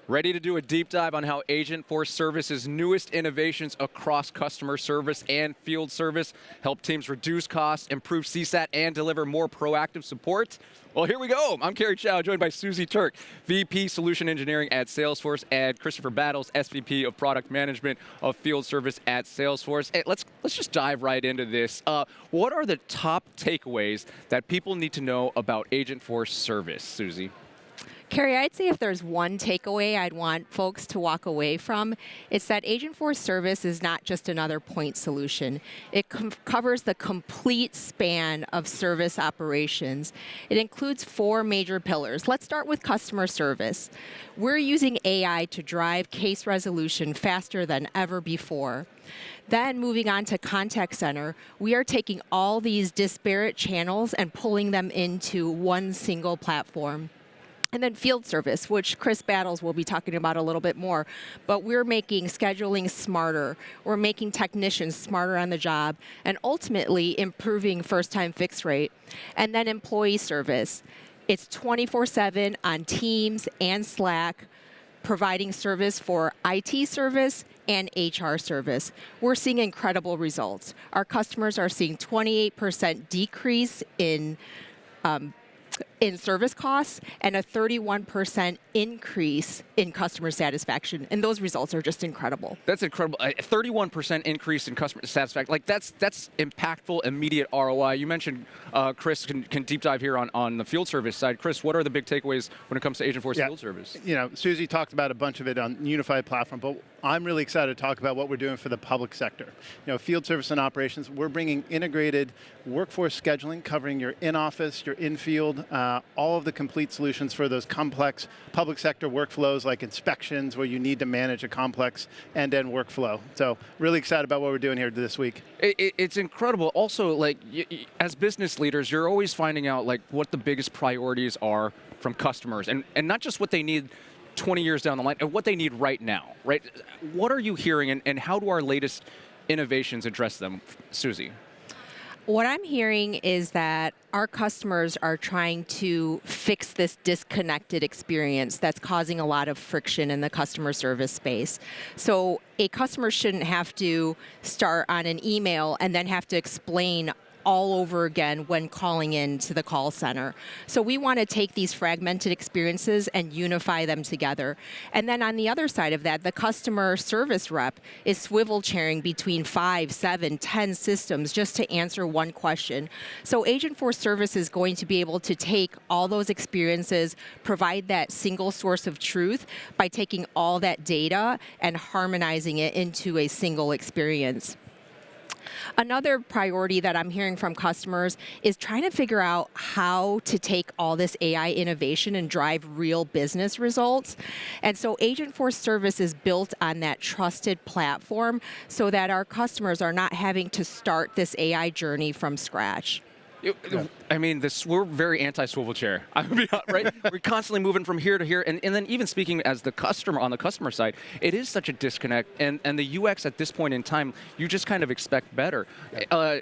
Ready to do a deep dive on how Agentforce Service's newest innovations across customer service and field service help teams reduce costs, improve CSAT, and deliver more proactive support? Well, here we go. I'm Kerry Chow, joined by Susie Turk, VP Solution Engineering at Salesforce, and Christopher Battles, SVP of Product Management of Field Service at Salesforce. Hey, let's just dive right into this. What are the top takeaways that people need to know about Agentforce Service, Susie? Kerry, I'd say if there's one takeaway I'd want folks to walk away from, it's that Agentforce Service is not just another point solution. It covers the complete span of service operations. It includes 4 major pillars. Let's start with customer service. We're using AI to drive case resolution faster than ever before. Then moving on to contact center, we are taking all these disparate channels and pulling them into one single platform. And then field service, which Chris Battles will be talking about a little bit more. But we're making scheduling smarter. We're making technicians smarter on the job, and ultimately improving first-time fix rate. And then employee service. It's 24/7 on Teams and Slack, providing service for IT service and HR service. We're seeing incredible results. Our customers are seeing 28% decrease in service costs and a 31% increase in customer satisfaction. And those results are just incredible. That's incredible. A 31% increase in customer satisfaction. Like that's impactful, immediate ROI. You mentioned Chris can deep dive here on the field service side. Chris, what are the big takeaways when it comes to Agentforce field service? You know, Susie talked about a bunch of it on unified platform, but I'm really excited to talk about what we're doing for the public sector. You know, field service and operations, we're bringing integrated workforce scheduling, covering your in-office, your in-field, all of the complete solutions for those complex public sector workflows like inspections where you need to manage a complex end-to-end workflow. So really excited about what we're doing here this week. It's incredible. Also, like as business leaders, you're always finding out like what the biggest priorities are from customers and not just what they need 20 years down the line, and what they need right now, right? What are you hearing and how do our latest innovations address them, Susie? What I'm hearing is that our customers are trying to fix this disconnected experience that's causing a lot of friction in the customer service space. So a customer shouldn't have to start on an email and then have to explain all over again when calling in to the call center. So we want to take these fragmented experiences and unify them together. And then on the other side of that, the customer service rep is swivel chairing between 5, 7, 10 systems just to answer one question. So Agentforce Service is going to be able to take all those experiences, provide that single source of truth by taking all that data and harmonizing it into a single experience. Another priority that I'm hearing from customers is trying to figure out how to take all this AI innovation and drive real business results. And so Agentforce Service is built on that trusted platform so that our customers are not having to start this AI journey from scratch. I mean, we're very anti-swivel chair. I mean, right? We're constantly moving from here to here, and then even speaking as the customer on the customer side, it is such a disconnect. And the UX at this point in time, you just kind of expect better.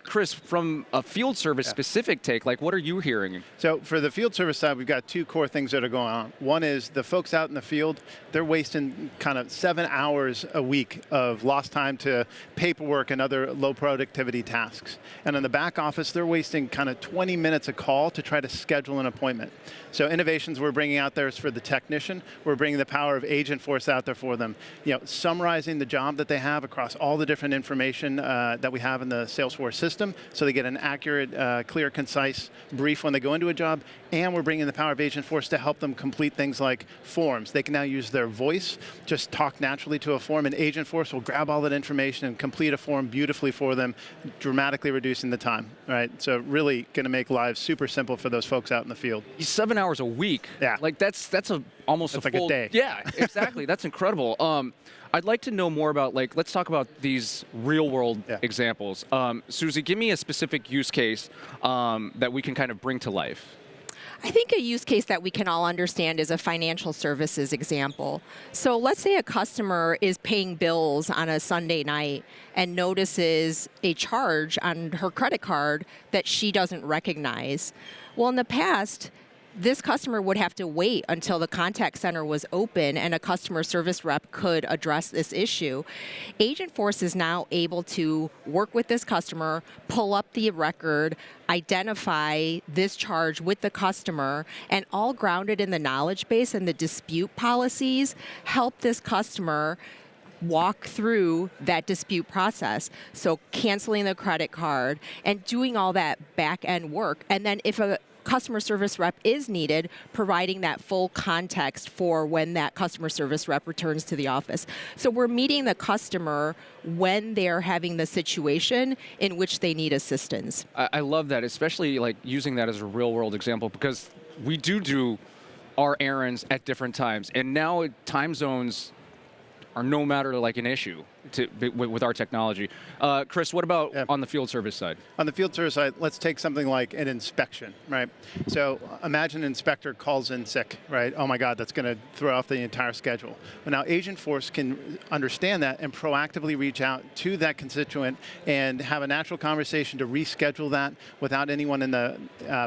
Chris, from a field service specific take, like what are you hearing? So for the field service side, we've got 2 core things that are going on. One is the folks out in the field, they're wasting kind of 7 hours a week of lost time to paperwork and other low productivity tasks. And in the back office, they're wasting kind of 20 minutes a call to try to schedule an appointment. So innovations we're bringing out there is for the technician. We're bringing the power of Agentforce out there for them. You know, summarizing the job that they have across all the different information that we have in the Salesforce system, so they get an accurate, clear, concise brief when they go into a job. And we're bringing the power of Agentforce to help them complete things like forms. They can now use their voice, just talk naturally to a form, and Agentforce will grab all that information and complete a form beautifully for them, dramatically reducing the time. Right? So really going to make lives super simple for those folks out in the field. 7 hours a week. Yeah. Like that's almost like full a day. Yeah, exactly. That's incredible. I'd like to know more about, like, let's talk about these real world examples. Susie, give me a specific use case that we can kind of bring to life. I think a use case that we can all understand is a financial services example. So let's say a customer is paying bills on a Sunday night and notices a charge on her credit card that she doesn't recognize. Well, in the past, this customer would have to wait until the contact center was open and a customer service rep could address this issue. Agentforce is now able to work with this customer, pull up the record, identify this charge with the customer, and all grounded in the knowledge base and the dispute policies, help this customer walk through that dispute process. So canceling the credit card and doing all that back end work. And then if a customer service rep is needed, providing that full context for when that customer service rep returns to the office. So we're meeting the customer when they're having the situation in which they need assistance. I love that, especially like using that as a real world example, because we do our errands at different times. And now time zones are no matter like an issue with our technology. Chris, what about on the field service side? On the field service side, let's take something like an inspection, right? So imagine an inspector calls in sick, right? Oh my God, that's going to throw off the entire schedule. But now Agentforce can understand that and proactively reach out to that constituent and have a natural conversation to reschedule that without anyone in the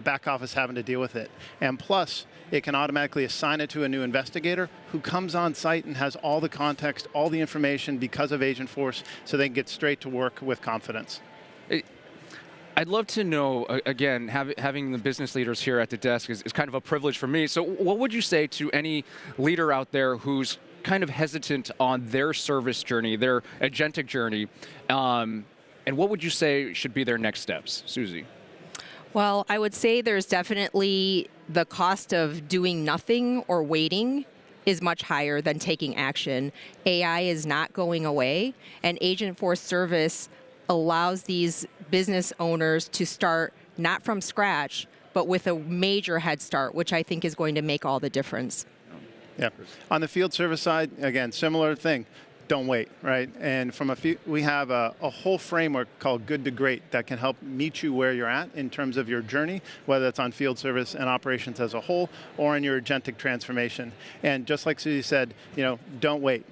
back office having to deal with it. And plus, it can automatically assign it to a new investigator who comes on site and has all the context, all the information because of Agentforce, so they can get straight to work with confidence. I'd love to know, again, having the business leaders here at the desk is kind of a privilege for me. So what would you say to any leader out there who's kind of hesitant on their service journey, their agentic journey, and what would you say should be their next steps? Susie. Well, I would say there's definitely the cost of doing nothing or waiting is much higher than taking action. AI is not going away, and Agentforce service allows these business owners to start not from scratch, but with a major head start, which I think is going to make all the difference. Yeah. On the field service side, again, similar thing. Don't wait, right? And from we have a whole framework called Good to Great that can help meet you where you're at in terms of your journey, whether that's on field service and operations as a whole, or in your agentic transformation. And just like Susie said, don't wait.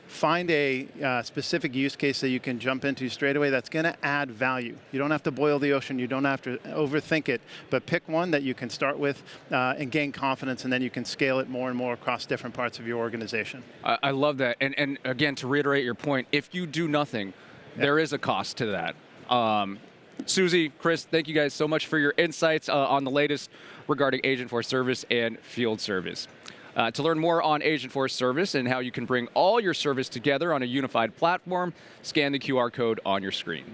Find a specific use case that you can jump into straight away that's going to add value. You don't have to boil the ocean. You don't have to overthink it. But pick one that you can start with and gain confidence, and then you can scale it more and more across different parts of your organization. I love that. And again, to reiterate your point, if you do nothing, there is a cost to that. Susie, Chris, thank you guys so much for your insights on the latest regarding Agentforce service and field service. To learn more on Agentforce service and how you can bring all your service together on a unified platform, scan the QR code on your screen.